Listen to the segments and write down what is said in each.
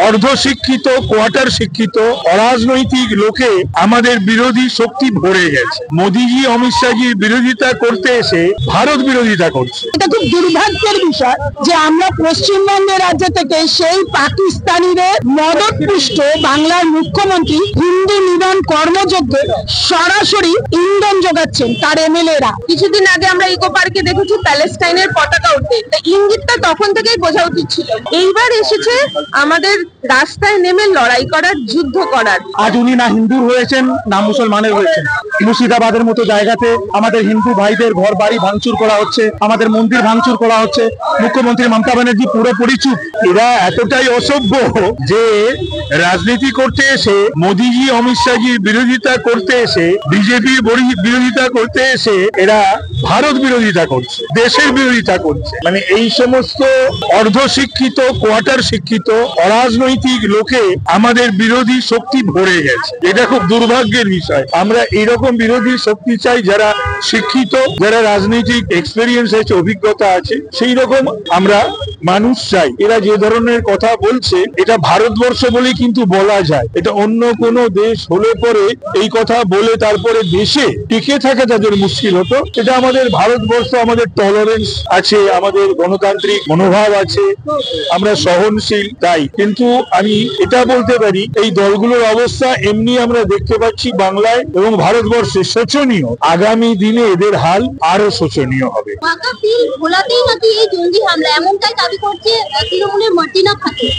অর্ধশিক্ষিত quarter শিক্ষিত অরাজনৈতিক লোকে আমাদের বিরোধী শক্তি ভরে গেছে। মোদিজি অমিত শাহজির বিরোধিতা করতে এসে ভারত বিরোধিতা করছে। এটা খুব দুর্ভাগ্যের বিষয় যে আমরা পশ্চিমবঙ্গের রাজ্য থেকে সেই পাকিস্তানিদের মদতপুষ্ট বাংলার মুখ্যমন্ত্রী হিন্দু নিধন কর্মযজ্ঞে সরাসরি ইন্ধন যোগাচ্ছেন তার এমএলএরা। কিছুদিন আগে আমরা ইকো পার্কে দেখেছি প্যালেস্টাইনের পতাকা উঠতে, ইঙ্গিতটা তখন থেকেই বোঝা উচিত ছিল। এইবার এসেছে আমাদের রাস্তায় নেমে লড়াই করার, যুদ্ধ করার। আজ উনি না হিন্দুর হয়েছেন না মুসলমানের হয়েছেন। মুর্শিদাবাদের মতো জায়গাতে আমাদের হিন্দু ভাইদের ঘর বাড়ি ভাঙচুর করা হচ্ছে, আমাদের মন্দির ভাঙচুর করা হচ্ছে। মুখ্যমন্ত্রী মমতা ব্যানার্জি পুরোপুরি চুপ। এরা এতটাই অসভ্য যে রাজনীতি করতে এসে মোদিজি অমিত শাহজির বিরোধিতা করতে এসে, বিজেপির বিরোধিতা করতে এসে এরা ভারত বিরোধিতা করছে, দেশের বিরোধিতা করছে। মানে এই সমস্ত অর্ধশিক্ষিত কোয়ার্টার শিক্ষিত অরাজনৈতিক লোকে আমাদের বিরোধী শক্তি ভরে গেছে। এটা খুব দুর্ভাগ্যের বিষয়। আমরা এরকম বিরোধী শক্তি চাই যারা শিক্ষিত, যারা রাজনৈতিক এক্সপেরিয়েন্স আছে, অভিজ্ঞতা আছে, সেই রকম আমরা মানুষ চাই। এরা যে ধরনের কথা বলছে এটা ভারতবর্ষ বলে কিন্তু বলা যায়, এটা অন্য কোন দেশ হলে পরে এই কথা বলে তারপরে দেশে টিকে থাকা তাদের মুশকিল হতো। এটা আমাদের ভারতবর্ষ, আমাদের টলারেন্স আছে, আমাদের গণতান্ত্রিক মনোভাব আছে, আমরা সহনশীল। তাই কিন্তু আমি এটা বলতে পারি এই দলগুলোর অবস্থা এমনি আমরা দেখতে পাচ্ছি বাংলায় এবং ভারতবর্ষে শোচনীয়। আগামী দিনে এদের হাল আরো শোচনীয় হবে। ভোলাতেই নাকি এই জঙ্গি হামলা, এমনটাই দাবি করছে তৃণমূলের মর্জিনা খাতুন।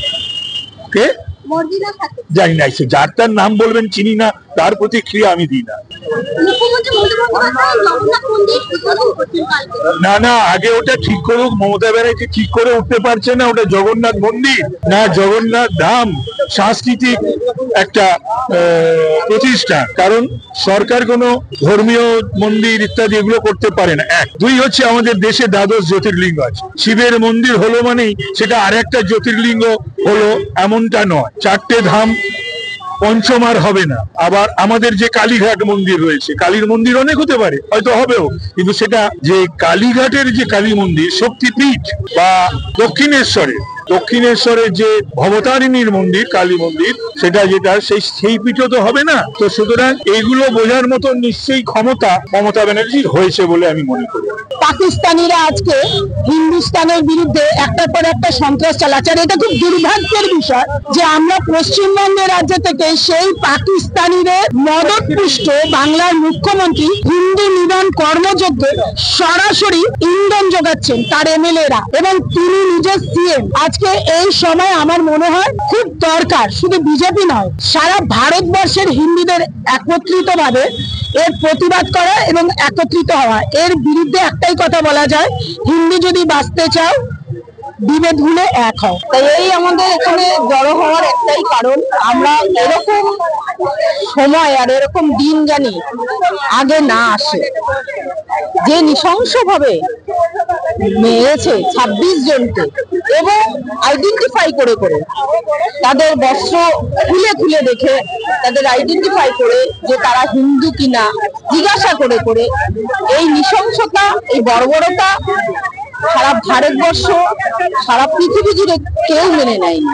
কে? মর্জিনা খাতুন। জানি না, যার তার নাম বলবেন, চিনি না, তার প্রতিক্রিয়া আমি দিই না। মুখ্যমন্ত্রী মমতা বন্দ্যোপাধ্যায় জগন্নাথ মন্দির উদ্বোধন করছেন কালকে। না, আগে ওটা ঠিক করুক। মমতা ব্যানার্জি ঠিক করে উঠতে পারছে না ওটা জগন্নাথ মন্দির না জগন্নাথ ধাম, সাংস্কৃতিক একটা প্রতিষ্ঠান। কারণ সরকার কোনো ধর্মীয় মন্দির ইত্যাদি এগুলো করতে পারে না। এক, দুই হচ্ছে আমাদের দেশে দ্বাদশ জ্যোতির্লিঙ্গ আছে। শিবের মন্দির হলো মানেই সেটা আরেকটা জ্যোতির্লিঙ্গ হলো এমনটা নয়। চারটে ধাম পঞ্চমার হবে না। আবার আমাদের যে কালীঘাট মন্দির রয়েছে, কালীর মন্দির অনেক হতে পারে, হয়তো হবেও, কিন্তু সেটা যে কালীঘাটের যে কালী মন্দির, শক্তিপীঠ, বা দক্ষিণেশ্বরের যে ভবতারিণীর মন্দির, কালী মন্দির, সেটা যেটা সেই পীঠও তো হবে না। তো সুতরাং এইগুলো বোঝার মতো নিশ্চয়ই ক্ষমতা মমতা ব্যানার্জির হয়েছে বলে আমি মনে করি। পাকিস্তানিরা আজকে হিন্দুস্তানের বিরুদ্ধে একটার পর একটা সন্ত্রাস চালাচ্ছে, আর এটা খুব দুর্ভাগ্যের বিষয় যে আমরা পশ্চিমবঙ্গের রাজ্য থেকে সেই পাকিস্তানিদের মদতপুষ্ট বাংলার মুখ্যমন্ত্রী হিন্দু নিধন কর্মযজ্ঞে সরাসরি ইন্ধন যোগাচ্ছেন তার এমএলএরা, এবং তিনি নিজের সিএম। আজকে এই সময় আমার মনে হয় খুব দরকার, শুধু বিজেপি নয়, সারা ভারতবর্ষের হিন্দুদের একত্রিত ভাবে এর প্রতিবাদ করা এবং একত্রিত হওয়া। এর বিরুদ্ধে একটাই কথা বলা যায়, হিন্দু যদি বাঁচতে চাও বিভেদ ভুলে এক হও। তাই এই আমাদের এখানে জড়ো হওয়ার একটাই কারণ, আমরা এরকম সময় আর এরকম দিন জানি আগে না আসে। যে নৃশংসভাবে মেরেছে 26 জনকে এবং আইডেন্টিফাই করে তাদের বস্ত্র খুলে দেখে তাদের আইডেন্টিফাই করে যে তারা হিন্দু কিনা জিজ্ঞাসা করে এই নৃশংসতা, এই বর্বরতা সারা ভারতবর্ষ, সারা পৃথিবী জুড়ে কেউ মেনে নেয়নি।